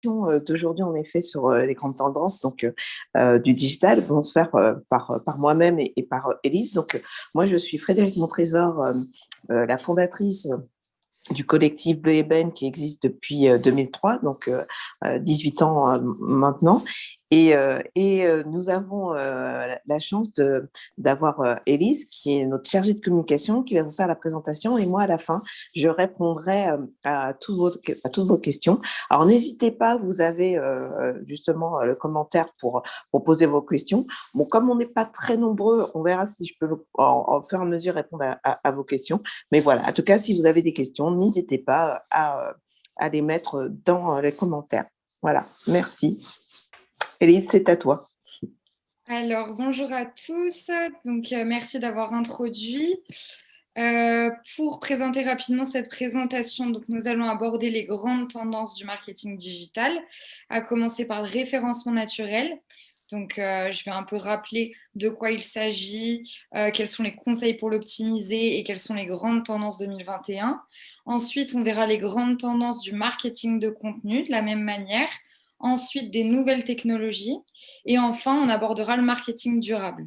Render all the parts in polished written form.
d'aujourd'hui, en effet, sur les grandes tendances du digital vont se faire par moi-même et par Élise. Moi, je suis Frédéric Montrésor, la fondatrice du collectif Bleu Ébène qui existe depuis 2003, 18 ans maintenant. Nous avons la chance d'avoir Élise, qui est notre chargée de communication, qui va vous faire la présentation. Et moi, à la fin, je répondrai à toutes vos questions. Alors, n'hésitez pas, vous avez justement le commentaire pour poser vos questions. Bon, comme on n'est pas très nombreux, on verra si je peux en fur et à mesure répondre à vos questions. Mais voilà, en tout cas, si vous avez des questions, n'hésitez pas à les mettre dans les commentaires. Voilà, merci. Élise, c'est à toi. Alors, bonjour à tous. Merci d'avoir introduit. Pour présenter rapidement cette présentation, nous allons aborder les grandes tendances du marketing digital, à commencer par le référencement naturel. Je vais un peu rappeler de quoi il s'agit, quels sont les conseils pour l'optimiser et quelles sont les grandes tendances 2021. Ensuite, on verra les grandes tendances du marketing de contenu de la même manière. Ensuite, des nouvelles technologies. Et enfin, on abordera le marketing durable.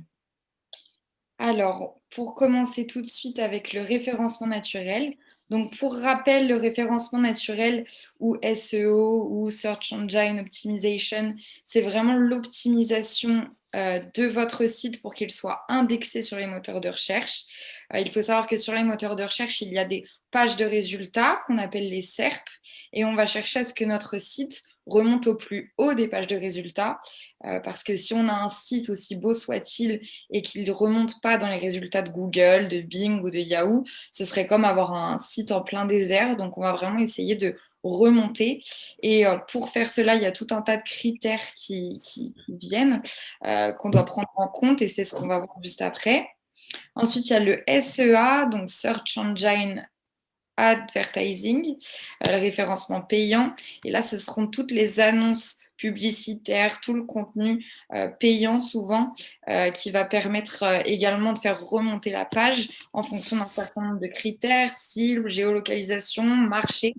Alors, pour commencer tout de suite avec le référencement naturel. Donc, pour rappel, le référencement naturel ou SEO ou Search Engine Optimization, c'est vraiment l'optimisation de votre site pour qu'il soit indexé sur les moteurs de recherche. Il faut savoir que sur les moteurs de recherche, il y a des pages de résultats qu'on appelle les SERP et on va chercher à ce que notre site remonte au plus haut des pages de résultats parce que si on a un site aussi beau soit-il et qu'il ne remonte pas dans les résultats de Google, de Bing ou de Yahoo, ce serait comme avoir un site en plein désert. Donc, on va vraiment essayer de remonter. Et pour faire cela, il y a tout un tas de critères qui viennent, qu'on doit prendre en compte et c'est ce qu'on va voir juste après. Ensuite, il y a le SEA, donc Search Engine Advertising, le référencement payant. Et là, ce seront toutes les annonces publicitaires, tout le contenu payant souvent, qui va permettre également de faire remonter la page en fonction d'un certain nombre de critères, cible, géolocalisation, marché.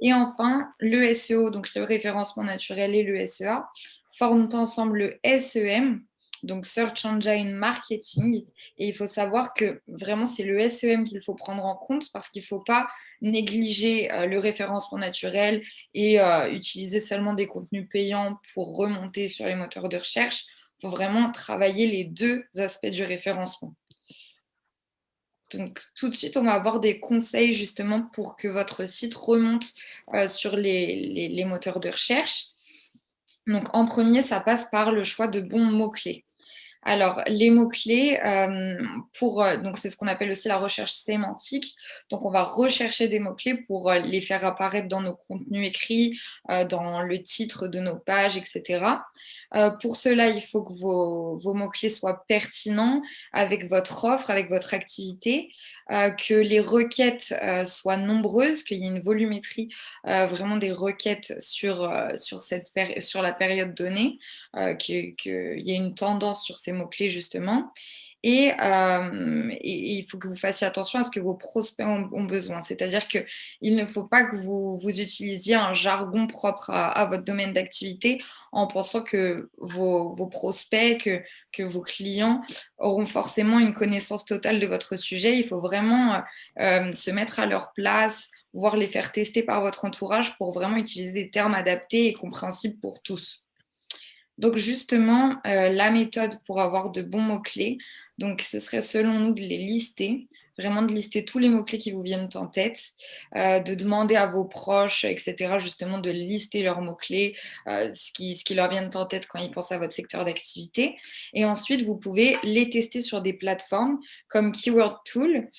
Et enfin, le SEO, donc le référencement naturel et le SEA, forment ensemble le SEM, donc Search Engine Marketing. Et il faut savoir que vraiment, c'est le SEM qu'il faut prendre en compte parce qu'il ne faut pas négliger le référencement naturel et utiliser seulement des contenus payants pour remonter sur les moteurs de recherche. Il faut vraiment travailler les deux aspects du référencement. Donc, tout de suite, on va avoir des conseils justement pour que votre site remonte sur les moteurs de recherche. Donc, en premier, ça passe par le choix de bons mots-clés. Alors, les mots-clés, donc c'est ce qu'on appelle aussi la recherche sémantique. Donc, on va rechercher des mots-clés pour les faire apparaître dans nos contenus écrits, dans le titre de nos pages, etc. Pour cela, il faut que vos mots-clés soient pertinents avec votre offre, avec votre activité, que les requêtes soient nombreuses, qu'il y ait une volumétrie vraiment des requêtes sur la période donnée, qu'il y ait une tendance sur ces mots-clés justement. Et il faut que vous fassiez attention à ce que vos prospects ont besoin. C'est-à-dire qu'il ne faut pas que vous utilisiez un jargon propre à votre domaine d'activité en pensant que vos prospects, que vos clients auront forcément une connaissance totale de votre sujet. Il faut vraiment se mettre à leur place, voire les faire tester par votre entourage pour vraiment utiliser des termes adaptés et compréhensibles pour tous. Donc justement, la méthode pour avoir de bons mots-clés, donc ce serait selon nous de les lister, vraiment de lister tous les mots-clés qui vous viennent en tête, de demander à vos proches, etc., justement de lister leurs mots-clés, ce qui leur vient en tête quand ils pensent à votre secteur d'activité. Et ensuite, vous pouvez les tester sur des plateformes comme Keyword Tool.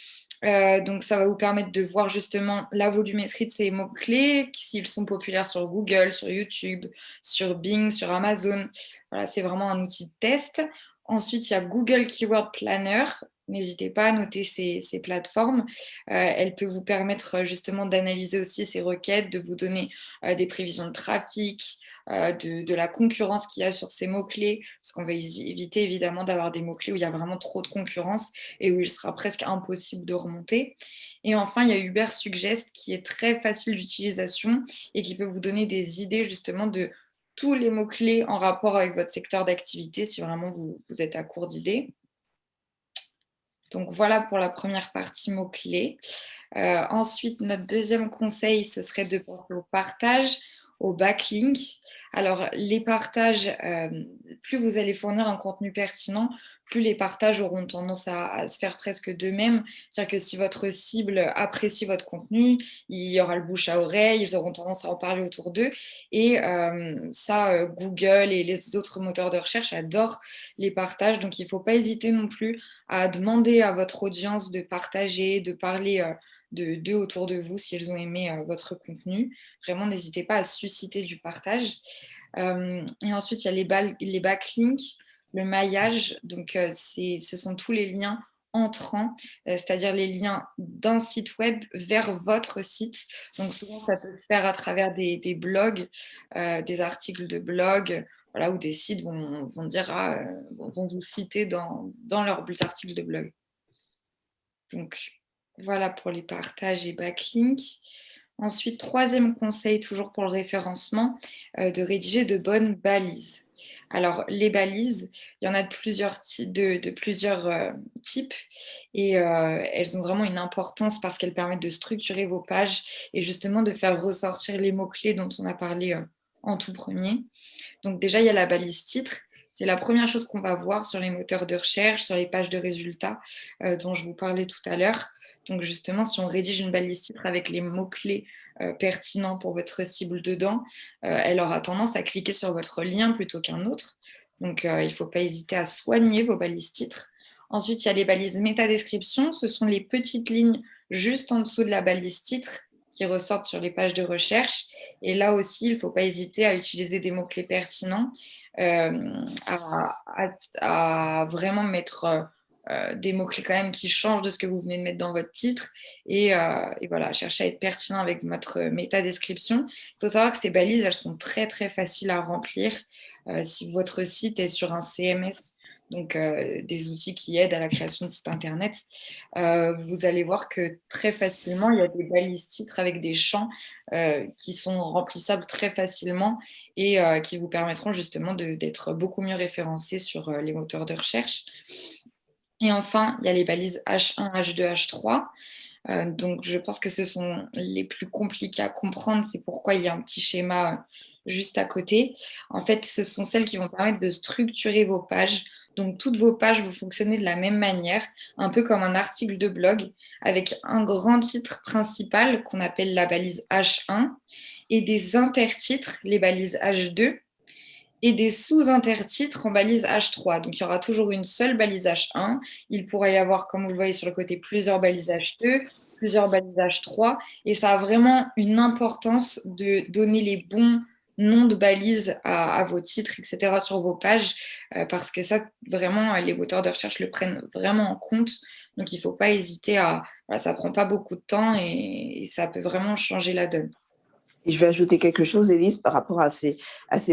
Donc, ça va vous permettre de voir justement la volumétrie de ces mots-clés, s'ils sont populaires sur Google, sur YouTube, sur Bing, sur Amazon. Voilà, c'est vraiment un outil de test. Ensuite, il y a Google Keyword Planner. N'hésitez pas à noter ces plateformes. Elle peut vous permettre justement d'analyser aussi ces requêtes, de vous donner des prévisions de trafic, de la concurrence qu'il y a sur ces mots-clés, parce qu'on va éviter évidemment d'avoir des mots-clés où il y a vraiment trop de concurrence et où il sera presque impossible de remonter. Et enfin, il y a Uber Suggest qui est très facile d'utilisation et qui peut vous donner des idées justement de tous les mots-clés en rapport avec votre secteur d'activité si vraiment vous êtes à court d'idées. Donc voilà pour la première partie mots-clés. Ensuite, notre deuxième conseil, ce serait de penser au partage, au backlink. Alors, les partages, plus vous allez fournir un contenu pertinent, plus les partages auront tendance à se faire presque d'eux-mêmes. C'est-à-dire que si votre cible apprécie votre contenu, il y aura le bouche à oreille, ils auront tendance à en parler autour d'eux. Et ça, Google et les autres moteurs de recherche adorent les partages. Donc, il ne faut pas hésiter non plus à demander à votre audience de partager, de parler d'eux autour de vous s'ils ont aimé votre contenu. Vraiment, n'hésitez pas à susciter du partage. Et ensuite, il y a les backlinks, le maillage. Donc, ce sont tous les liens entrants, c'est-à-dire les liens d'un site web vers votre site. Donc, souvent, ça peut se faire à travers des blogs, des articles de blog, voilà, où des sites vont dire, vont vous citer dans leurs articles de blog. Donc, voilà pour les partages et backlinks. Ensuite, troisième conseil, toujours pour le référencement, de rédiger de bonnes balises. Alors, les balises, il y en a de plusieurs types et elles ont vraiment une importance parce qu'elles permettent de structurer vos pages et justement de faire ressortir les mots-clés dont on a parlé en tout premier. Donc déjà, il y a la balise titre. C'est la première chose qu'on va voir sur les moteurs de recherche, sur les pages de résultats dont je vous parlais tout à l'heure. Donc justement, si on rédige une balise titre avec les mots-clés pertinents pour votre cible dedans, elle aura tendance à cliquer sur votre lien plutôt qu'un autre. Donc il ne faut pas hésiter à soigner vos balises titres. Ensuite, il y a les balises métadescription. Ce sont les petites lignes juste en dessous de la balise titre qui ressortent sur les pages de recherche. Et là aussi, il ne faut pas hésiter à utiliser des mots-clés pertinents, à vraiment mettre des mots-clés quand même qui changent de ce que vous venez de mettre dans votre titre et voilà, chercher à être pertinent avec votre métadescription. Il faut savoir que ces balises, elles sont très, très faciles à remplir. Si votre site est sur un CMS, donc des outils qui aident à la création de sites internet, vous allez voir que très facilement, il y a des balises titres avec des champs qui sont remplissables très facilement et qui vous permettront justement d'être beaucoup mieux référencés sur les moteurs de recherche. Et enfin, il y a les balises H1, H2, H3. Donc, je pense que ce sont les plus compliqués à comprendre. C'est pourquoi il y a un petit schéma juste à côté. En fait, ce sont celles qui vont permettre de structurer vos pages. Donc, toutes vos pages vont fonctionner de la même manière, un peu comme un article de blog, avec un grand titre principal qu'on appelle la balise H1 et des intertitres, les balises H2 et des sous-intertitres en balise H3. Donc, il y aura toujours une seule balise H1. Il pourrait y avoir, comme vous le voyez sur le côté, plusieurs balises H2, plusieurs balises H3. Et ça a vraiment une importance de donner les bons noms de balises à vos titres, etc., sur vos pages, parce que ça, vraiment, les moteurs de recherche le prennent vraiment en compte. Donc, il ne faut pas hésiter à... Voilà, ça ne prend pas beaucoup de temps et ça peut vraiment changer la donne. Et je vais ajouter quelque chose, Élise, par rapport à ces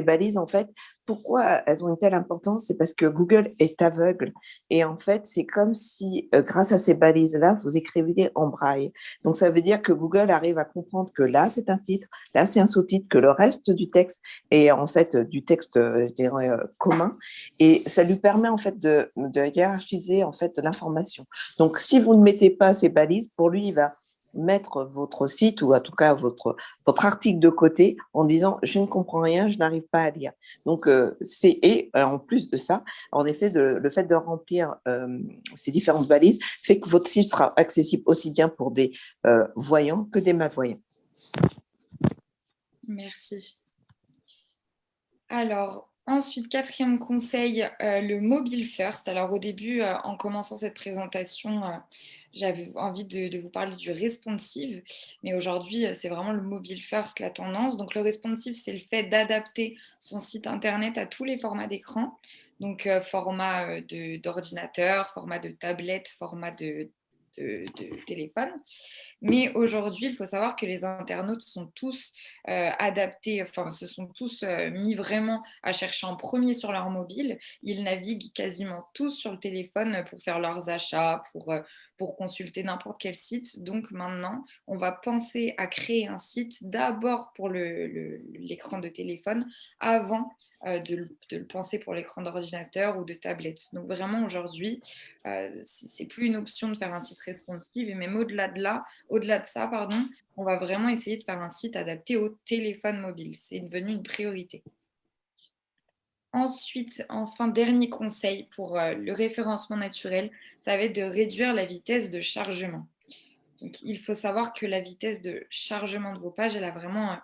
balises. En fait, pourquoi elles ont une telle importance? C'est parce que Google est aveugle. Et en fait, c'est comme si, grâce à ces balises-là, vous écriviez en braille. Donc, ça veut dire que Google arrive à comprendre que là, c'est un titre, là, c'est un sous-titre, que le reste du texte est en fait du texte, je dirais, commun. Et ça lui permet en fait de hiérarchiser en fait l'information. Donc, si vous ne mettez pas ces balises, pour lui, il va mettre votre site ou en tout cas votre article de côté en disant je ne comprends rien, je n'arrive pas à lire. Donc, en plus de ça, en effet, le fait de remplir ces différentes balises fait que votre site sera accessible aussi bien pour des voyants que des malvoyants. Merci. Alors, ensuite, quatrième conseil, le mobile first. Alors, au début, en commençant cette présentation, j'avais envie de vous parler du responsive, mais aujourd'hui, c'est vraiment le mobile first, la tendance. Donc, le responsive, c'est le fait d'adapter son site internet à tous les formats d'écran. Donc, format d'ordinateur, format de tablette, format de de téléphone. Mais aujourd'hui, il faut savoir que les internautes sont tous adaptés, enfin, se sont tous mis vraiment à chercher en premier sur leur mobile. Ils naviguent quasiment tous sur le téléphone pour faire leurs achats, pour consulter n'importe quel site. Donc maintenant, on va penser à créer un site d'abord pour l'écran de téléphone avant de le penser pour l'écran d'ordinateur ou de tablette. Donc vraiment aujourd'hui, c'est plus une option de faire un site responsive et même au-delà de ça, pardon, on va vraiment essayer de faire un site adapté au téléphone mobile. C'est devenu une priorité. Ensuite, enfin, dernier conseil pour le référencement naturel, ça va être de réduire la vitesse de chargement. Donc, il faut savoir que la vitesse de chargement de vos pages, elle a vraiment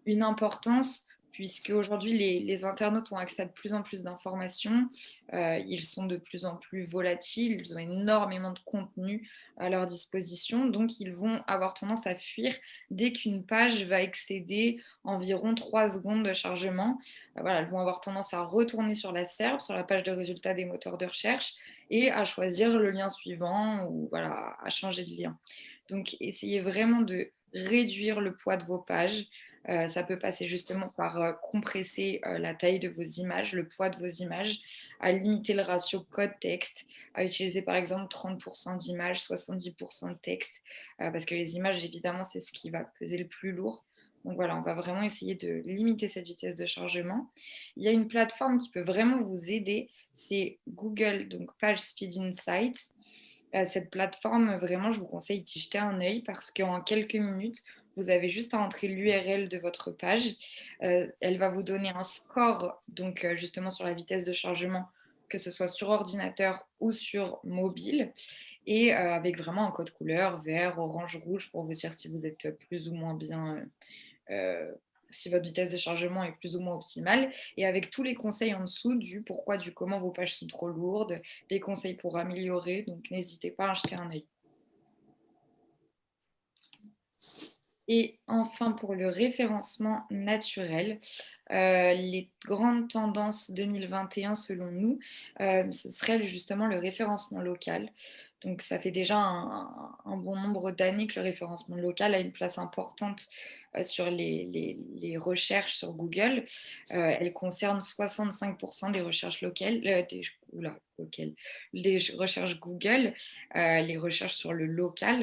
une importance puisque aujourd'hui les internautes ont accès à de plus en plus d'informations, ils sont de plus en plus volatiles, ils ont énormément de contenu à leur disposition, donc ils vont avoir tendance à fuir dès qu'une page va excéder environ 3 secondes de chargement. Voilà, elles vont avoir tendance à retourner sur la SERP, sur la page de résultats des moteurs de recherche, et à choisir le lien suivant ou voilà, à changer de lien. Donc, essayez vraiment de réduire le poids de vos pages. Ça peut passer justement par compresser la taille de vos images, le poids de vos images, à limiter le ratio code-texte, à utiliser par exemple 30% d'images, 70% de texte, parce que les images, évidemment, c'est ce qui va peser le plus lourd. Donc voilà, on va vraiment essayer de limiter cette vitesse de chargement. Il y a une plateforme qui peut vraiment vous aider, c'est Google, donc Page Speed Insights. Cette plateforme, vraiment, je vous conseille d'y jeter un œil parce qu'en quelques minutes, vous avez juste à entrer l'URL de votre page. Elle va vous donner un score, donc justement sur la vitesse de chargement, que ce soit sur ordinateur ou sur mobile, et avec vraiment un code couleur, vert, orange, rouge, pour vous dire si vous êtes plus ou moins bien si votre vitesse de chargement est plus ou moins optimale, et avec tous les conseils en dessous du pourquoi, du comment vos pages sont trop lourdes, des conseils pour améliorer, donc n'hésitez pas à jeter un œil. Et enfin, pour le référencement naturel, les grandes tendances 2021 selon nous, ce serait justement le référencement local. Donc ça fait déjà un bon nombre d'années que le référencement local a une place importante sur les recherches sur Google. Elle concerne 65% des recherches locales, des recherches Google, les recherches sur le local.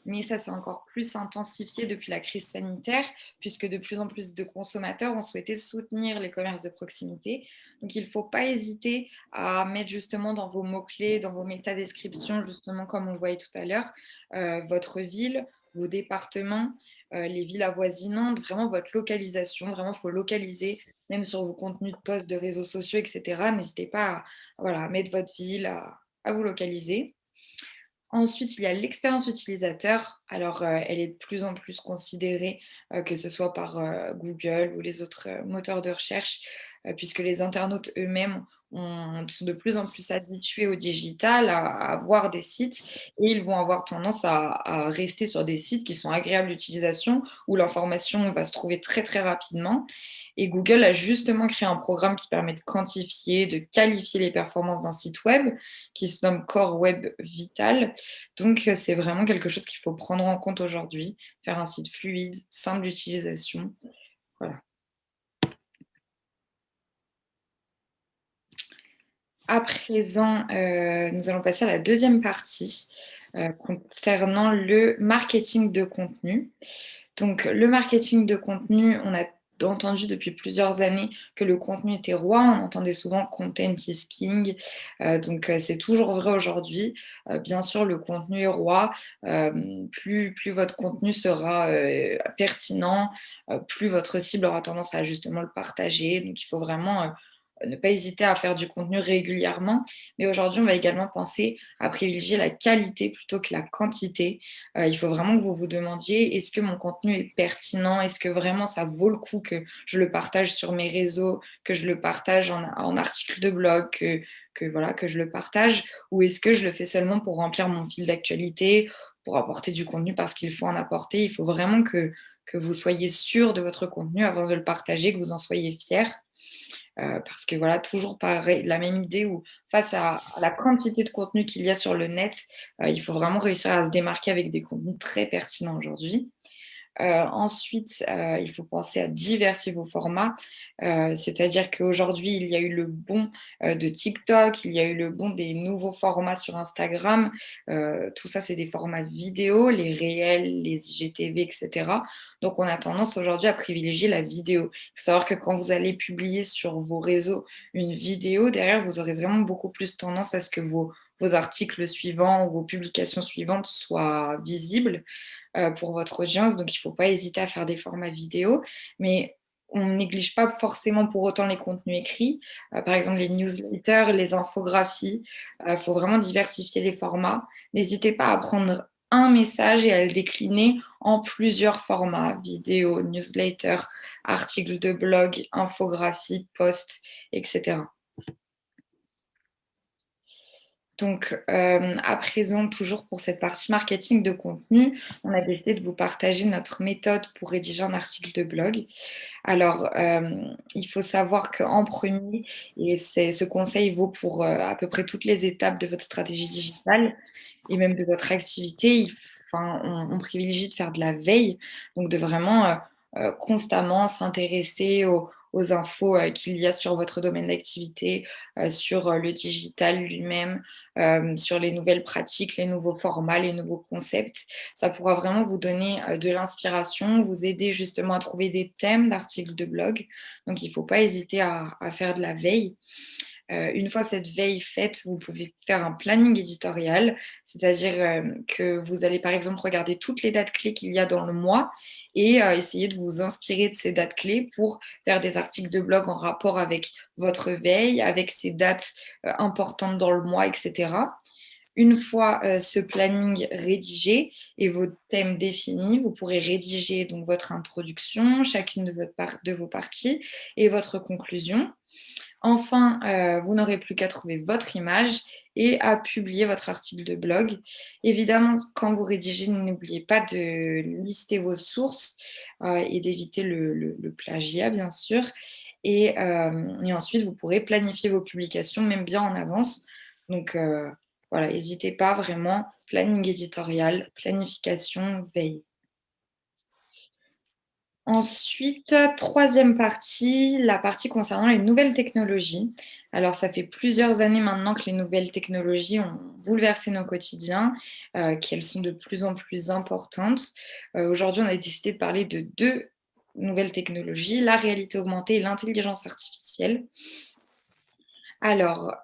Mais ça s'est encore plus intensifié depuis la crise sanitaire, puisque de plus en plus de consommateurs ont souhaité soutenir les commerces de proximité. Donc, il ne faut pas hésiter à mettre justement dans vos mots-clés, dans vos métadescriptions, justement comme on le voyait tout à l'heure, votre ville, vos départements, les villes avoisinantes, vraiment votre localisation. Vraiment, il faut localiser, même sur vos contenus de posts de réseaux sociaux, etc. N'hésitez pas voilà, à mettre votre ville, à vous localiser. Ensuite, il y a l'expérience utilisateur. Alors, elle est de plus en plus considérée, que ce soit par Google ou les autres moteurs de recherche, puisque les internautes eux-mêmes sont de plus en plus habitués au digital, à voir des sites, et ils vont avoir tendance à rester sur des sites qui sont agréables d'utilisation, où l'information va se trouver très très rapidement. Et Google a justement créé un programme qui permet de quantifier, de qualifier les performances d'un site web, qui se nomme Core Web Vital. Donc, c'est vraiment quelque chose qu'il faut prendre en compte aujourd'hui, faire un site fluide, simple d'utilisation. Voilà. À présent, nous allons passer à la deuxième partie concernant le marketing de contenu. Donc, le marketing de contenu, on a entendu depuis plusieurs années que le contenu était roi. On entendait souvent content is king. Donc, c'est toujours vrai aujourd'hui. Bien sûr, le contenu est roi. Plus votre contenu sera pertinent, plus votre cible aura tendance à justement le partager. Donc, il faut vraiment ne pas hésiter à faire du contenu régulièrement. Mais aujourd'hui, on va également penser à privilégier la qualité plutôt que la quantité. Il faut vraiment que vous vous demandiez, est-ce que mon contenu est pertinent? Est-ce que vraiment ça vaut le coup que je le partage sur mes réseaux, que je le partage en article de blog, voilà, que je le partage? Ou est-ce que je le fais seulement pour remplir mon fil d'actualité, pour apporter du contenu parce qu'il faut en apporter? Il faut vraiment que vous soyez sûr de votre contenu avant de le partager, que vous en soyez fier. parce que voilà, toujours pareil, la même idée où face à la quantité de contenu qu'il y a sur le net, il faut vraiment réussir à se démarquer avec des contenus très pertinents aujourd'hui. Ensuite, il faut penser à diversifier vos formats, c'est-à-dire qu'aujourd'hui, il y a eu le bond, de TikTok, il y a eu le bond des nouveaux formats sur Instagram. Tout ça, c'est des formats vidéo, les réels, les IGTV et cetera. Donc on a tendance aujourd'hui à privilégier la vidéo. Il faut savoir que quand vous allez publier sur vos réseaux une vidéo, derrière, vous aurez vraiment beaucoup plus tendance à ce que vos articles suivants ou vos publications suivantes soient visibles pour votre audience. Donc, il ne faut pas hésiter à faire des formats vidéo. Mais on ne néglige pas forcément pour autant les contenus écrits. Par exemple, les newsletters, les infographies. Il faut vraiment diversifier les formats. N'hésitez pas à prendre un message et à le décliner en plusieurs formats, vidéo, newsletter, articles de blog, infographie, post, etc. Donc, à présent, toujours pour cette partie marketing de contenu, on a décidé de vous partager notre méthode pour rédiger un article de blog. Alors, il faut savoir qu'en premier, et ce conseil vaut pour à peu près toutes les étapes de votre stratégie digitale et même de votre activité, enfin, on privilégie de faire de la veille, donc de vraiment constamment s'intéresser aux infos qu'il y a sur votre domaine d'activité, sur le digital lui-même, sur les nouvelles pratiques, les nouveaux formats, les nouveaux concepts. Ça pourra vraiment vous donner de l'inspiration, vous aider justement à trouver des thèmes d'articles de blog. Donc, il ne faut pas hésiter à faire de la veille. Une fois cette veille faite, vous pouvez faire un planning éditorial, c'est-à-dire que vous allez par exemple regarder toutes les dates clés qu'il y a dans le mois et essayer de vous inspirer de ces dates clés pour faire des articles de blog en rapport avec votre veille, avec ces dates importantes dans le mois, etc. Une fois ce planning rédigé et vos thèmes définis, vous pourrez rédiger donc votre introduction, chacune de vos parties et votre conclusion. Enfin, vous n'aurez plus qu'à trouver votre image et à publier votre article de blog. Évidemment, quand vous rédigez, n'oubliez pas de lister vos sources et d'éviter le plagiat, bien sûr. Et ensuite, vous pourrez planifier vos publications, même bien en avance. Donc, voilà, n'hésitez pas vraiment. Planning éditorial, planification, veille. Ensuite, troisième partie, la partie concernant les nouvelles technologies. Alors, ça fait plusieurs années maintenant que les nouvelles technologies ont bouleversé nos quotidiens, qu'elles sont de plus en plus importantes. Aujourd'hui, on a décidé de parler de deux nouvelles technologies, la réalité augmentée et l'intelligence artificielle. Alors,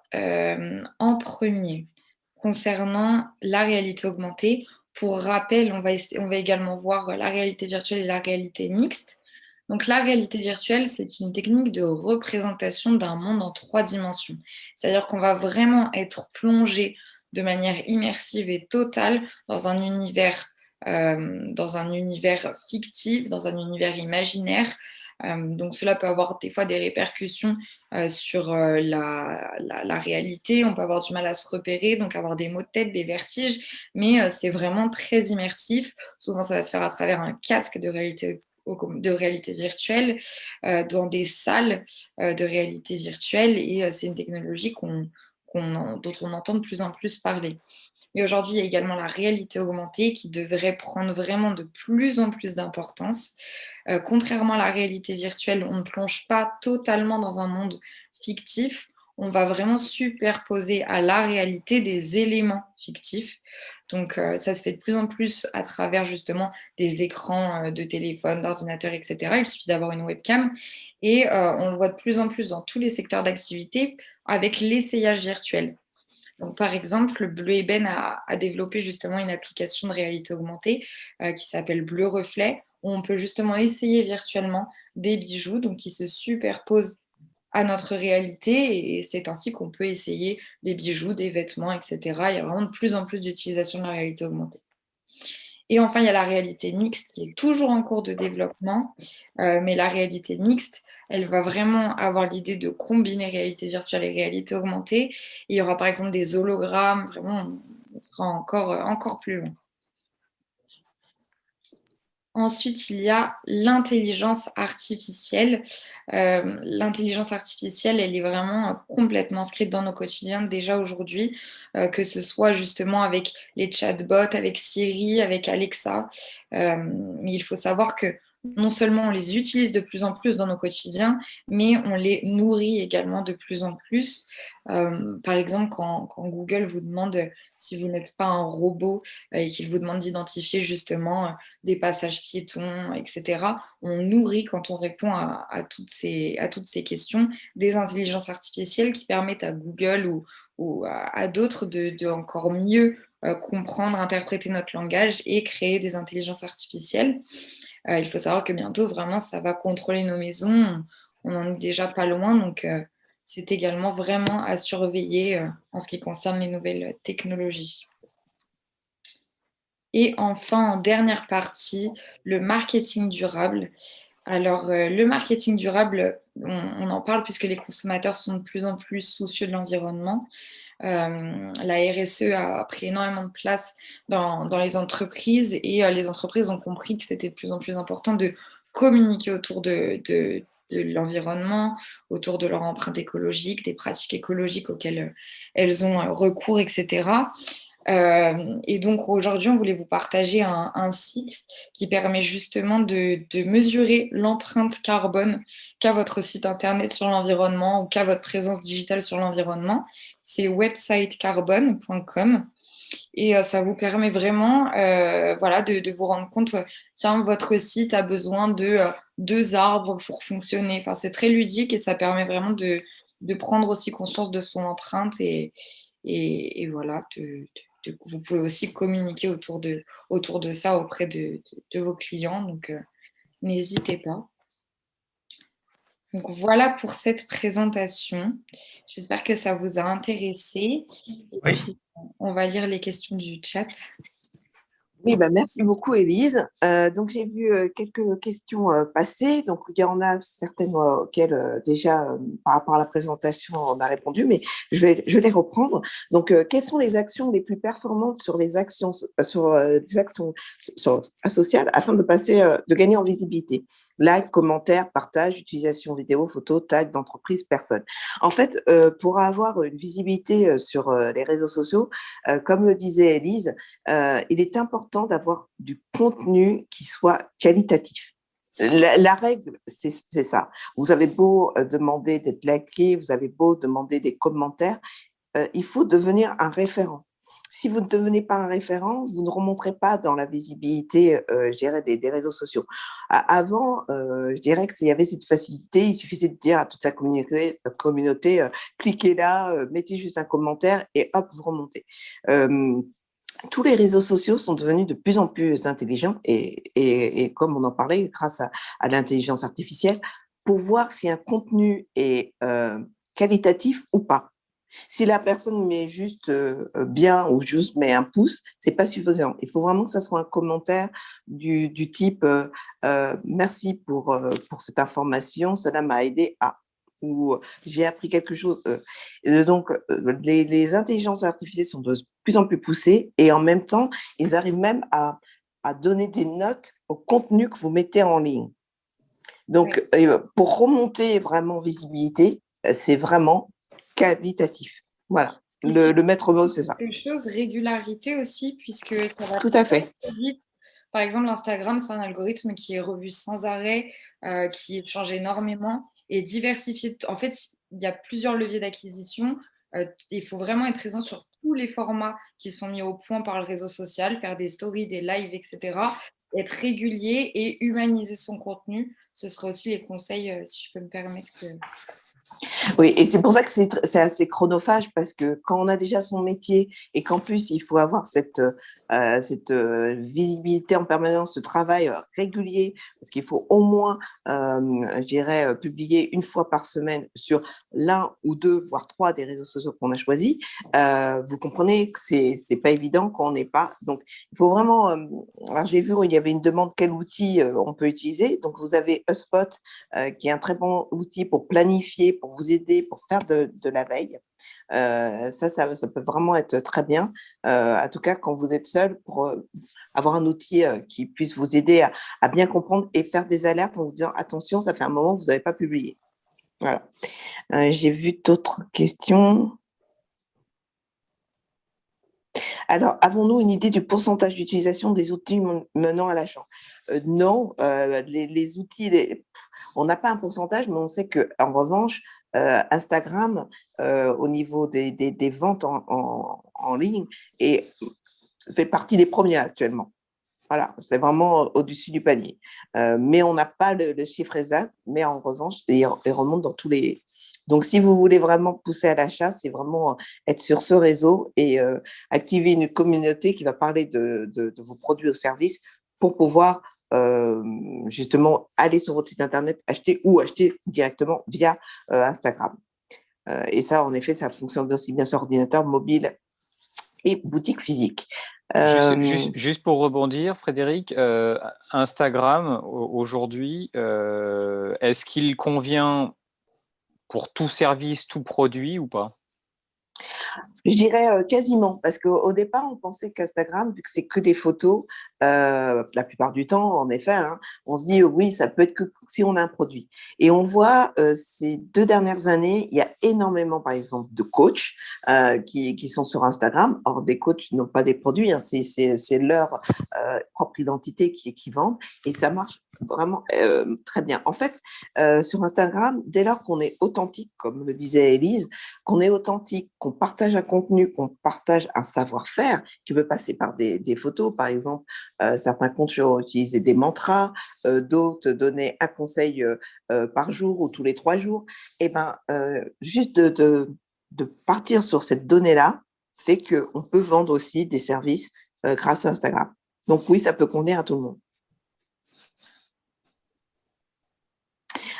en premier, concernant la réalité augmentée, pour rappel, on va également voir la réalité virtuelle et la réalité mixte. Donc, la réalité virtuelle, c'est une technique de représentation d'un monde en 3 dimensions. C'est-à-dire qu'on va vraiment être plongé de manière immersive et totale dans un univers fictif, dans un univers imaginaire. Donc, cela peut avoir des fois des répercussions sur la réalité. On peut avoir du mal à se repérer, donc avoir des maux de tête, des vertiges, mais c'est vraiment très immersif. Souvent, ça va se faire à travers un casque de réalité virtuelle, dans des salles de réalité virtuelle, et c'est une technologie dont on entend de plus en plus parler. Mais aujourd'hui, il y a également la réalité augmentée qui devrait prendre vraiment de plus en plus d'importance. Contrairement à la réalité virtuelle, on ne plonge pas totalement dans un monde fictif. On va vraiment superposer à la réalité des éléments fictifs. Donc, ça se fait de plus en plus à travers justement des écrans de téléphone, d'ordinateur, etc. Il suffit d'avoir une webcam. Et on le voit de plus en plus dans tous les secteurs d'activité avec l'essayage virtuel. Donc, par exemple, Bleu Ébène a développé justement une application de réalité augmentée qui s'appelle Bleu Reflet, où on peut justement essayer virtuellement des bijoux donc qui se superposent à notre réalité, et c'est ainsi qu'on peut essayer des bijoux, des vêtements, etc. Il y a vraiment de plus en plus d'utilisation de la réalité augmentée. Et enfin, il y a la réalité mixte qui est toujours en cours de développement, mais la réalité mixte, elle va vraiment avoir l'idée de combiner réalité virtuelle et réalité augmentée. Et il y aura par exemple des hologrammes, vraiment, on sera encore plus loin. Ensuite, il y a l'intelligence artificielle. L'intelligence artificielle, elle est vraiment complètement inscrite dans nos quotidiens déjà aujourd'hui, que ce soit justement avec les chatbots, avec Siri, avec Alexa. Mais il faut savoir que non seulement on les utilise de plus en plus dans nos quotidiens, mais on les nourrit également de plus en plus. Par exemple, quand Google vous demande si vous n'êtes pas un robot et qu'il vous demande d'identifier justement des passages piétons, etc. On nourrit, quand on répond à toutes ces questions, des intelligences artificielles qui permettent à Google ou à d'autres de encore mieux comprendre, interpréter notre langage et créer des intelligences artificielles. Il faut savoir que bientôt, vraiment, ça va contrôler nos maisons. On n'en est déjà pas loin, donc c'est également vraiment à surveiller en ce qui concerne les nouvelles technologies. Et enfin, en dernière partie, le marketing durable. Alors, le marketing durable, on en parle puisque les consommateurs sont de plus en plus soucieux de l'environnement. La RSE a pris énormément de place dans les entreprises et les entreprises ont compris que c'était de plus en plus important de communiquer autour de l'environnement, autour de leur empreinte écologique, des pratiques écologiques auxquelles elles ont recours, etc. Et donc aujourd'hui, on voulait vous partager un site qui permet justement de mesurer l'empreinte carbone qu'a votre site internet sur l'environnement ou qu'a votre présence digitale sur l'environnement. C'est websitecarbone.com et ça vous permet vraiment voilà, de vous rendre compte, tiens, votre site a besoin de 2 arbres pour fonctionner. Enfin, c'est très ludique et ça permet vraiment de prendre aussi conscience de son empreinte et voilà, vous pouvez aussi communiquer autour de ça auprès de vos clients, donc n'hésitez pas. Donc voilà pour cette présentation. J'espère que ça vous a intéressé. Et Oui. puis, on va lire les questions du chat. Oui, bah, merci beaucoup, Élise. Donc, j'ai vu quelques questions passer. Donc, il y en a certaines auxquelles déjà, par rapport à la présentation, on a répondu, mais je vais les reprendre. Donc, quelles sont les actions les plus performantes sur les actions, des actions sociales afin de de gagner en visibilité? Like, commentaires, partage, utilisation vidéo, photo, tag d'entreprise, personne. En fait, pour avoir une visibilité sur les réseaux sociaux, comme le disait Élise, il est important d'avoir du contenu qui soit qualitatif. La règle, c'est ça. Vous avez beau demander d'être liké, vous avez beau demander des commentaires, il faut devenir un référent. Si vous ne devenez pas un référent, vous ne remonterez pas dans la visibilité, je dirais, des réseaux sociaux. Avant, je dirais qu'il y avait cette facilité, il suffisait de dire à toute sa communauté cliquez là, mettez juste un commentaire et hop, vous remontez. Tous les réseaux sociaux sont devenus de plus en plus intelligents et comme on en parlait, grâce à l'intelligence artificielle, pour voir si un contenu est qualitatif ou pas. Si la personne met juste bien ou juste met un pouce, c'est pas suffisant. Il faut vraiment que ça soit un commentaire du type merci pour cette information, cela m'a aidé à ou j'ai appris quelque chose. Donc, les intelligences artificielles sont de plus en plus poussées et en même temps, ils arrivent même à donner des notes au contenu que vous mettez en ligne. Donc, pour remonter vraiment visibilité, c'est vraiment qualitatif. Voilà, le maître mot, c'est ça. Quelque chose, régularité aussi, puisque ça va Tout à fait. très vite. Par exemple, Instagram, c'est un algorithme qui est revu sans arrêt, qui change énormément et diversifié. En fait, il y a plusieurs leviers d'acquisition. Il faut vraiment être présent sur tous les formats qui sont mis au point par le réseau social, faire des stories, des lives, etc. Être régulier et humaniser son contenu. Ce sera aussi les conseils, si je peux me permettre. Oui, et c'est pour ça que c'est assez chronophage parce que quand on a déjà son métier et qu'en plus il faut avoir cette visibilité en permanence, ce travail régulier, parce qu'il faut au moins, je dirais, publier une fois par semaine sur l'un ou deux, voire trois des réseaux sociaux qu'on a choisis, vous comprenez que c'est pas évident quand on n'est pas. Donc, il faut vraiment. Alors, j'ai vu où il y avait une demande quel outil on peut utiliser. Donc, vous avez HubSpot qui est un très bon outil pour planifier, pour vous aider, pour faire de la veille. Ça peut vraiment être très bien. En tout cas, quand vous êtes seul, pour avoir un outil qui puisse vous aider à bien comprendre et faire des alertes en vous disant attention, ça fait un moment que vous n'avez pas publié. Voilà. J'ai vu d'autres questions. Alors, avons-nous une idée du pourcentage d'utilisation des outils menant à l'achat? Non, les outils, on n'a pas un pourcentage, mais on sait qu'en revanche, Instagram, au niveau des ventes en ligne, fait partie des premiers actuellement. Voilà, c'est vraiment au-dessus du panier. Mais on n'a pas le chiffre exact, mais en revanche, il remonte dans tous les… Donc, si vous voulez vraiment pousser à l'achat, c'est vraiment être sur ce réseau et activer une communauté qui va parler de vos produits ou services pour pouvoir justement aller sur votre site Internet, acheter ou acheter directement via Instagram. Et ça, en effet, ça fonctionne aussi bien sur ordinateur, mobile et boutique physique. Juste pour rebondir, Frédéric, Instagram, aujourd'hui, est-ce qu'il convient pour tout service, tout produit ou pas? Je dirais quasiment, parce qu'au départ, on pensait qu'Instagram, vu que c'est que des photos, la plupart du temps, en effet, hein, on se dit oui, ça peut être que si on a un produit. Et on voit ces 2 dernières années, il y a énormément, par exemple, de coachs qui sont sur Instagram. Or, des coachs n'ont pas des produits, hein, c'est leur propre identité qui vendent, et ça marche vraiment très bien. En fait, sur Instagram, dès lors qu'on est authentique, comme le disait Élise, qu'on est authentique, qu'on partage un contenu, qu'on partage un savoir-faire qui peut passer par des photos. Par exemple, certains comptes ont utilisé des mantras, d'autres donnaient un conseil par jour ou tous les 3 jours. Et ben, juste de partir sur cette donnée-là fait qu'on peut vendre aussi des services grâce à Instagram. Donc oui, ça peut convenir à tout le monde.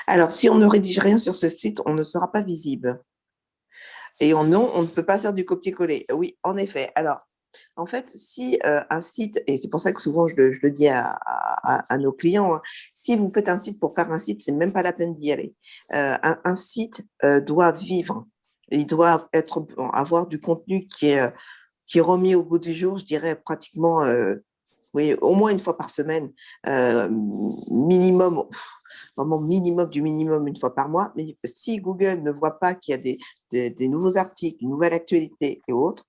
Alors, si on ne rédige rien sur ce site, on ne sera pas visible. Et non, on ne peut pas faire du copier-coller. Oui, en effet. Alors, en fait, si un site, et c'est pour ça que souvent je le dis à nos clients, hein, si vous faites un site pour faire un site, c'est même pas la peine d'y aller. Un site doit vivre. Il doit avoir du contenu qui est remis au bout du jour, je dirais pratiquement, oui, au moins une fois par semaine, minimum, vraiment minimum du minimum une fois par mois. Mais si Google ne voit pas qu'il y a des nouveaux articles, une nouvelle actualité et autres,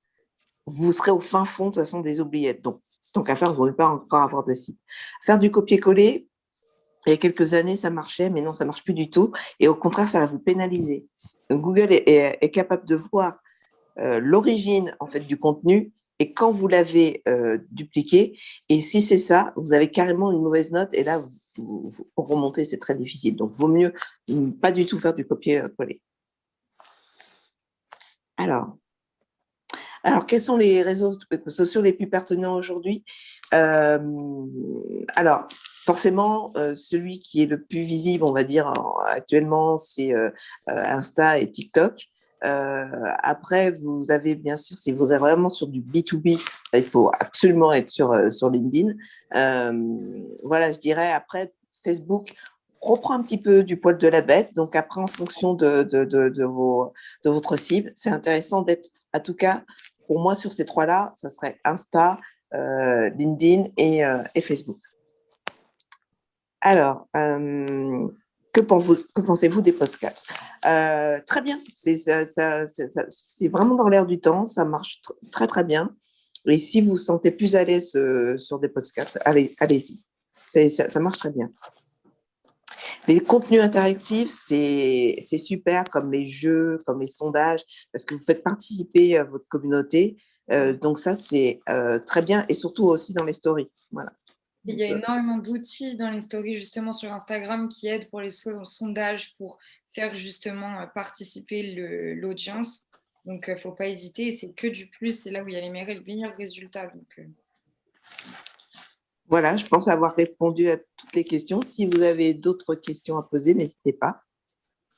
vous serez au fin fond de toute façon des oubliettes. Donc, tant qu'à faire, vous ne pouvez pas encore avoir de site. Faire du copier-coller, il y a quelques années, ça marchait, mais non, ça ne marche plus du tout. Et au contraire, ça va vous pénaliser. Google est capable de voir l'origine en fait du contenu et quand vous l'avez dupliqué. Et si c'est ça, vous avez carrément une mauvaise note et là, pour remonter, c'est très difficile. Donc, vaut mieux pas du tout faire du copier-coller. Alors, quels sont les réseaux sociaux les plus pertinents aujourd'hui? Alors, forcément, celui qui est le plus visible, on va dire, actuellement, c'est Insta et TikTok. Après, vous avez bien sûr, si vous êtes vraiment sur du B2B, il faut absolument être sur LinkedIn. Voilà, je dirais, après, Facebook reprend un petit peu du poil de la bête. Donc, après, en fonction de votre cible, c'est intéressant d'être, en tout cas, pour moi, sur ces trois-là, ça serait Insta, LinkedIn et Facebook. Alors, que pensez-vous des podcasts? Très bien, c'est vraiment dans l'air du temps, ça marche très très bien. Et si vous vous sentez plus à l'aise sur des podcasts, allez-y, ça marche très bien. Les contenus interactifs, c'est super, comme les jeux, comme les sondages, parce que vous faites participer votre communauté. Donc ça, c'est très bien, et surtout aussi dans les stories. Voilà. Il y a énormément d'outils dans les stories, justement sur Instagram, qui aident pour les sondages, pour faire justement participer l'audience. Donc, il ne faut pas hésiter. C'est que du plus, c'est là où il y a les meilleurs résultats. Donc, voilà, je pense avoir répondu à toutes les questions. Si vous avez d'autres questions à poser, n'hésitez pas.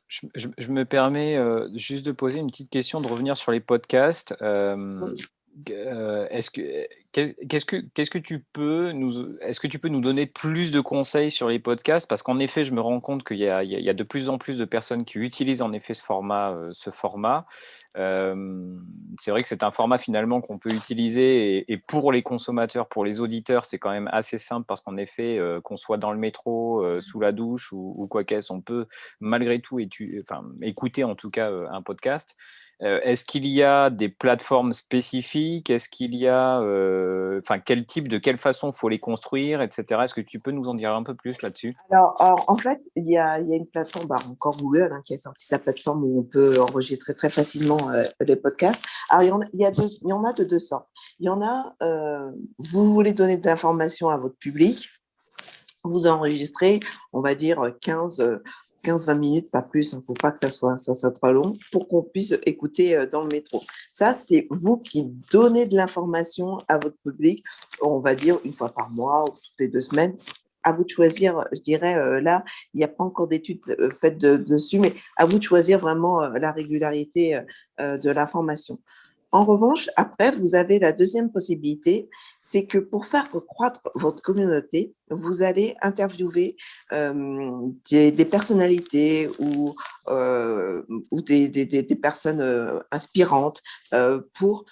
Je me permets juste de poser une petite question, de revenir sur les podcasts. Qu'est-ce que tu peux nous donner plus de conseils sur les podcasts? Parce qu'en effet, je me rends compte qu'il y a de plus en plus de personnes qui utilisent en effet ce format. C'est vrai que c'est un format finalement qu'on peut utiliser et pour les consommateurs, pour les auditeurs, c'est quand même assez simple parce qu'en effet, qu'on soit dans le métro, sous la douche ou quoi qu'est-ce, on peut malgré tout écouter en tout cas, un podcast. Est-ce qu'il y a des plateformes spécifiques? Est-ce qu'il y a, de quelle façon faut les construire, et cetera? Est-ce que tu peux nous en dire un peu plus là-dessus? Alors, en fait, il y a une plateforme, encore Google, qui a sorti sa plateforme où on peut enregistrer très facilement les podcasts. Alors, il y en a de deux sortes. Il y en a, vous voulez donner de l'information à votre public, vous enregistrez, on va dire 15-20 minutes, pas plus, il ne faut pas que ça soit trop long, pour qu'on puisse écouter dans le métro. Ça, c'est vous qui donnez de l'information à votre public, on va dire une fois par mois ou toutes les 2 semaines. À vous de choisir, je dirais, là, il n'y a pas encore d'études faites dessus, mais à vous de choisir vraiment la régularité de l'information. En revanche, après, vous avez la deuxième possibilité, c'est que pour faire croître votre communauté, vous allez interviewer des personnalités ou des personnes inspirantes pour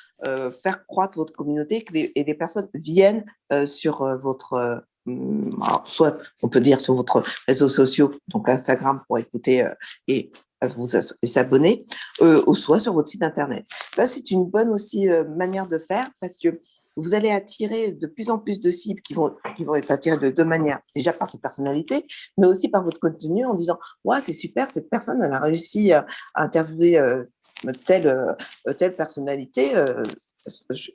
faire croître votre communauté et les personnes viennent sur votre... alors, soit on peut dire sur votre réseau social, donc Instagram pour écouter et s'abonner, ou soit sur votre site internet. Ça, c'est une bonne aussi manière de faire parce que vous allez attirer de plus en plus de cibles qui vont être attirées de deux manières. Déjà par sa personnalité, mais aussi par votre contenu en disant « Ouais, c'est super, cette personne, elle a réussi à interviewer telle personnalité,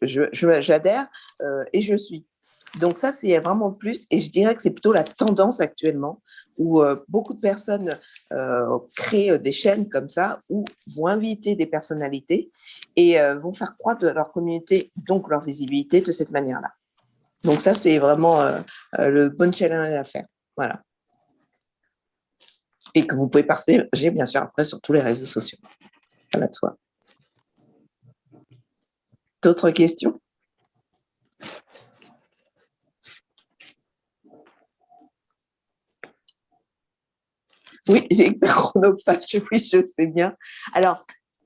j'adhère et je suis. » Donc ça, c'est vraiment le plus. Et je dirais que c'est plutôt la tendance actuellement où beaucoup de personnes créent des chaînes comme ça où vont inviter des personnalités et vont faire croître leur communauté, donc leur visibilité de cette manière-là. Donc ça, c'est vraiment le bon challenge à faire. Voilà. Et que vous pouvez partager, bien sûr, après sur tous les réseaux sociaux. Ça va de soi. D'autres questions? Oui, c'est hyper chronophage, oui, je sais bien. Alors,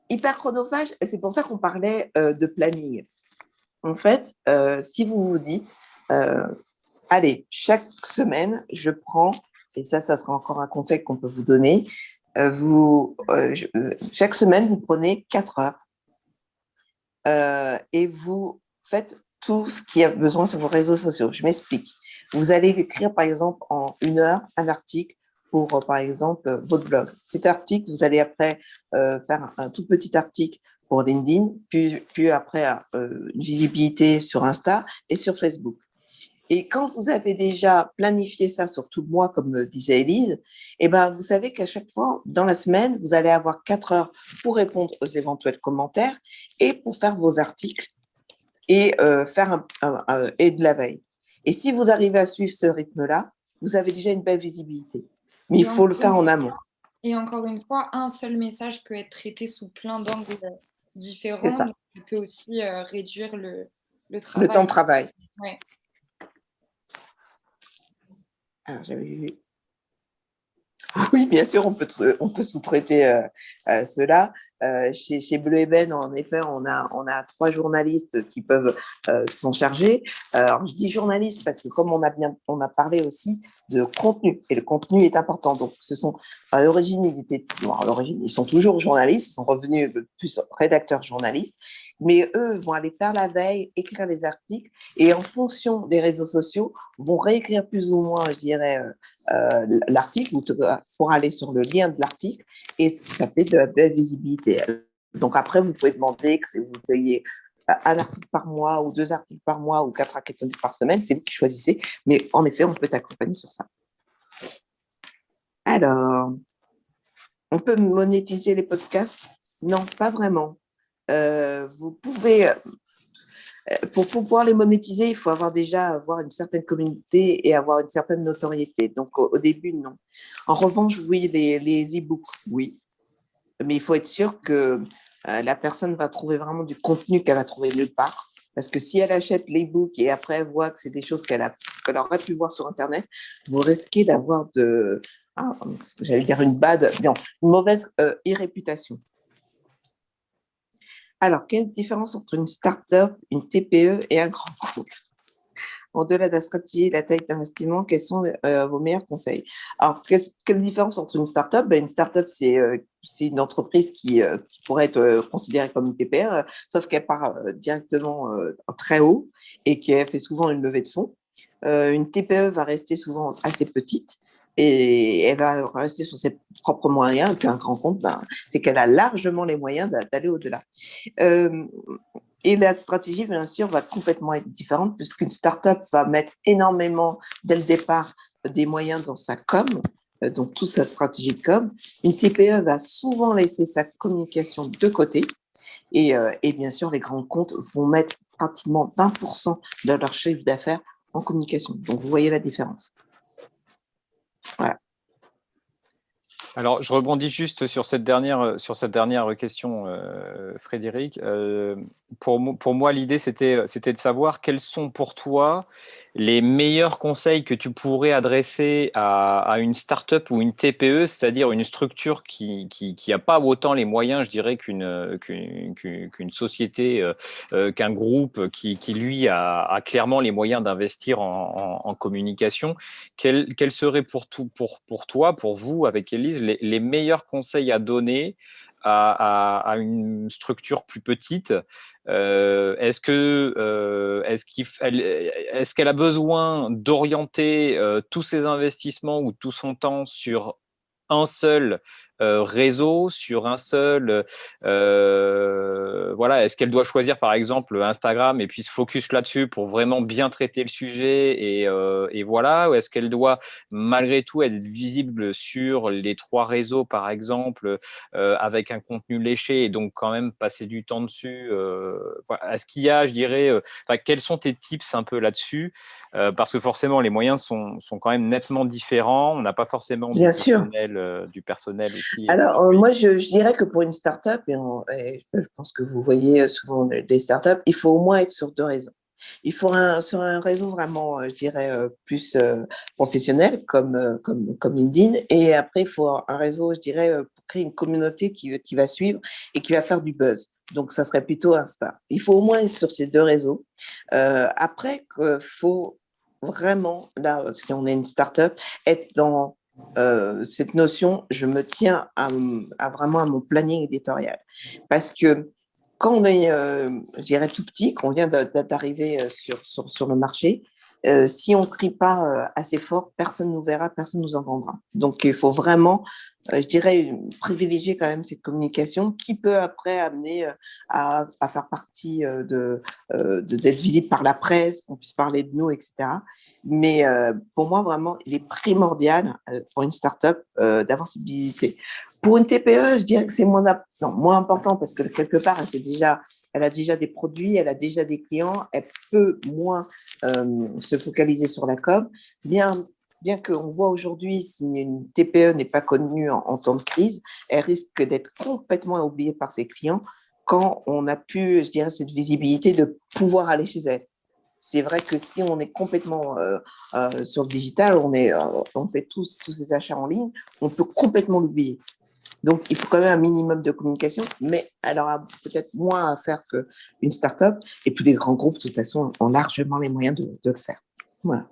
hyper chronophage, c'est pour ça qu'on parlait de planning. En fait, si vous vous dites, allez, chaque semaine, je prends, et ça sera encore un conseil qu'on peut vous donner, chaque semaine, vous prenez 4 heures et vous faites tout ce qui a besoin sur vos réseaux sociaux. Je m'explique. Vous allez écrire, par exemple, en 1 heure, un article pour, par exemple, votre blog. Cet article, vous allez après faire un tout petit article pour LinkedIn, puis après une visibilité sur Insta et sur Facebook. Et quand vous avez déjà planifié ça sur tout le mois, comme disait Élise, eh ben, vous savez qu'à chaque fois, dans la semaine, vous allez avoir 4 heures pour répondre aux éventuels commentaires et pour faire vos articles et faire et de la veille. Et si vous arrivez à suivre ce rythme-là, vous avez déjà une belle visibilité. Mais il faut le faire en amont. Et encore une fois, un seul message peut être traité sous plein d'angles différents. C'est ça. Donc, ça peut aussi réduire le travail. Le temps de travail. Ouais. Alors, j'avais vu. Oui, bien sûr, on peut sous-traiter cela. Chez Bleu Ébène, en effet, on a 3 journalistes qui peuvent s'en charger. Alors, je dis journalistes parce que comme on a parlé aussi de contenu, et le contenu est important. Donc, à l'origine, ils sont toujours journalistes, ils sont revenus plus rédacteurs journalistes, mais eux vont aller faire la veille, écrire les articles, et en fonction des réseaux sociaux, vont réécrire plus ou moins, je dirais, l'article pour aller sur le lien de l'article et ça fait de la belle visibilité. Donc après, vous pouvez demander que vous ayez un article par mois ou 2 articles par mois ou 4 articles par semaine, c'est vous qui choisissez, mais en effet, on peut t'accompagner sur ça. Alors, on peut monétiser les podcasts? Non, pas vraiment. Vous pouvez... Pour pouvoir les monétiser, il faut avoir une certaine communauté et avoir une certaine notoriété. Donc, au début, non. En revanche, oui, les e-books, oui. Mais il faut être sûr que la personne va trouver vraiment du contenu qu'elle va trouver nulle part. Parce que si elle achète l'e-book et après elle voit que c'est des choses qu'elle aurait pu voir sur Internet, vous risquez d'avoir j'allais dire une mauvaise e-réputation. Alors, quelle différence entre une start-up, une TPE et un grand compte? Au-delà de la stratégie et la taille d'investissement, quels sont vos meilleurs conseils? Alors, quelle différence entre une start-up? Une start-up, c'est une entreprise qui pourrait être considérée comme une TPE, sauf qu'elle part directement très haut et qu'elle fait souvent une levée de fonds. Une TPE va rester souvent assez petite et elle va rester sur ses propres moyens. Et puis un grand compte, c'est qu'elle a largement les moyens d'aller au-delà. Et la stratégie, bien sûr, va complètement être différente puisqu'une start-up va mettre énormément, dès le départ, des moyens dans sa com, donc toute sa stratégie de com. Une TPE va souvent laisser sa communication de côté et bien sûr, les grands comptes vont mettre pratiquement 20% de leur chiffre d'affaires en communication. Donc, vous voyez la différence. Voilà. Alors, je rebondis juste sur cette dernière question, Frédéric. Pour moi, l'idée, c'était de savoir quels sont pour toi les meilleurs conseils que tu pourrais adresser à une start-up ou une TPE, c'est-à-dire une structure qui a pas autant les moyens, je dirais, qu'une société, qu'un groupe qui lui, a clairement les moyens d'investir en communication. Quels seraient pour toi, pour vous, avec Élise, les meilleurs conseils à donner à une structure plus petite? Est-ce qu'elle a besoin d'orienter tous ses investissements ou tout son temps sur un seul réseau, sur un seul… voilà, est-ce qu'elle doit choisir par exemple Instagram et puis se focus là-dessus pour vraiment bien traiter le sujet et voilà, ou est-ce qu'elle doit malgré tout être visible sur les 3 réseaux par exemple, avec un contenu léché et donc quand même passer du temps dessus, voilà. Est-ce qu'il y a, je dirais, quels sont tes tips un peu là-dessus? Parce que forcément, les moyens sont quand même nettement différents. On n'a pas forcément Bien sûr. du personnel aussi. Alors, moi, je dirais que pour une start-up, et je pense que vous voyez souvent des start-up, il faut au moins être sur 2 réseaux. Il faut sur un réseau vraiment, je dirais, plus professionnel comme LinkedIn. Et après, il faut un réseau, je dirais, pour créer une communauté qui va suivre et qui va faire du buzz. Donc, ça serait plutôt Insta. Il faut au moins être sur ces 2 réseaux. Après, il faut vraiment, là, si on est une start-up, être dans cette notion, je me tiens vraiment à mon planning éditorial. Parce que quand on est, je dirais, tout petit, qu'on vient d'arriver sur le marché, si on ne crie pas assez fort, personne ne nous verra, personne ne nous entendra. Donc, il faut vraiment, je dirais, privilégier quand même cette communication qui peut après amener à faire partie d'être visible par la presse, qu'on puisse parler de nous, etc. Mais pour moi, vraiment, il est primordial pour une start-up d'avoir cette visibilité. Pour une TPE, je dirais que c'est moins important parce que quelque part, elle a déjà des produits, elle a déjà des clients, elle peut moins se focaliser sur la com. Bien qu'on voit aujourd'hui, si une TPE n'est pas connue en temps de crise, elle risque d'être complètement oubliée par ses clients quand on a pu, je dirais, cette visibilité de pouvoir aller chez elle. C'est vrai que si on est complètement sur le digital, on fait tous ces achats en ligne, on peut complètement l'oublier. Donc, il faut quand même un minimum de communication, mais elle aura peut-être moins à faire qu'une start-up. Et puis, les grands groupes, de toute façon, ont largement les moyens de le faire. Voilà.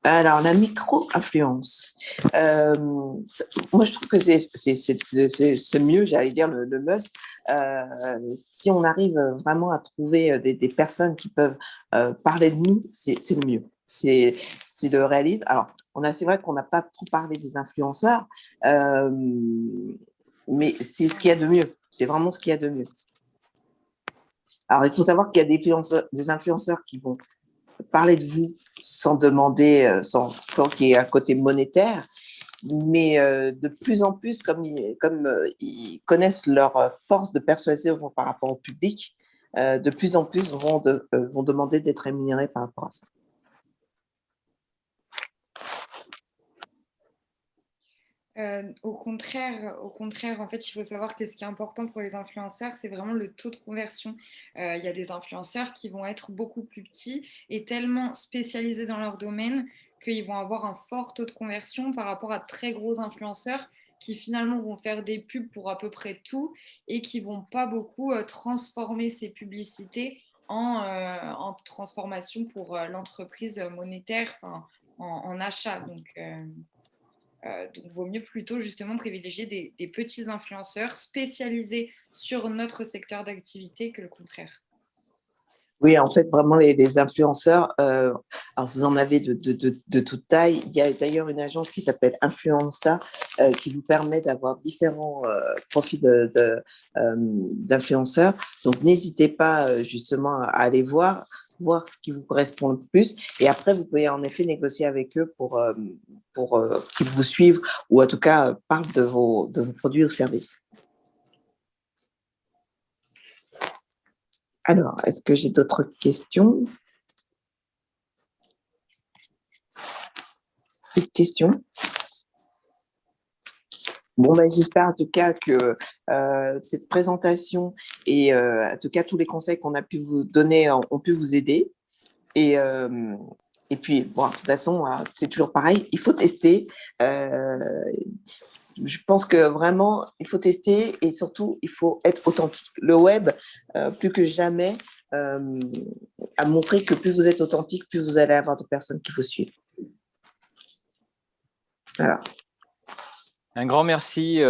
Alors, la micro-influence. Moi, je trouve que c'est mieux, j'allais dire, le must. Si on arrive vraiment à trouver des personnes qui peuvent parler de nous, c'est le mieux. C'est le réalisme. Alors, c'est vrai qu'on n'a pas trop parlé des influenceurs, mais c'est ce qu'il y a de mieux. C'est vraiment ce qu'il y a de mieux. Alors, il faut savoir qu'il y a des influenceurs qui vont parler de vous sans demander, sans qu'il y ait un côté monétaire, mais de plus en plus, comme ils connaissent leur force de persuasion par rapport au public, de plus en plus vont demander d'être rémunérés par rapport à ça. Au contraire, en fait, il faut savoir que ce qui est important pour les influenceurs, c'est vraiment le taux de conversion. Il y a des influenceurs qui vont être beaucoup plus petits et tellement spécialisés dans leur domaine qu'ils vont avoir un fort taux de conversion par rapport à très gros influenceurs qui finalement vont faire des pubs pour à peu près tout et qui vont pas beaucoup transformer ces publicités en transformation pour l'entreprise monétaire, en achat. Donc, il vaut mieux plutôt justement privilégier des petits influenceurs spécialisés sur notre secteur d'activité que le contraire. Oui, en fait, vraiment, les influenceurs, alors vous en avez de toute taille. Il y a d'ailleurs une agence qui s'appelle Influenza qui vous permet d'avoir différents profils d'influenceurs. Donc, n'hésitez pas justement à aller voir ce qui vous correspond le plus. Et après, vous pouvez en effet négocier avec eux pour qu'ils vous suivent ou en tout cas parlent de vos produits ou services. Alors, est-ce que j'ai d'autres questions? Plus de questions? Bon, ben, j'espère en tout cas que cette présentation et en tout cas tous les conseils qu'on a pu vous donner ont pu vous aider. Et puis, bon, de toute façon, c'est toujours pareil, il faut tester. Je pense que vraiment, il faut tester et surtout, il faut être authentique. Le web, plus que jamais, a montré que plus vous êtes authentique, plus vous allez avoir de personnes qui vous suivent. Voilà. Un grand merci.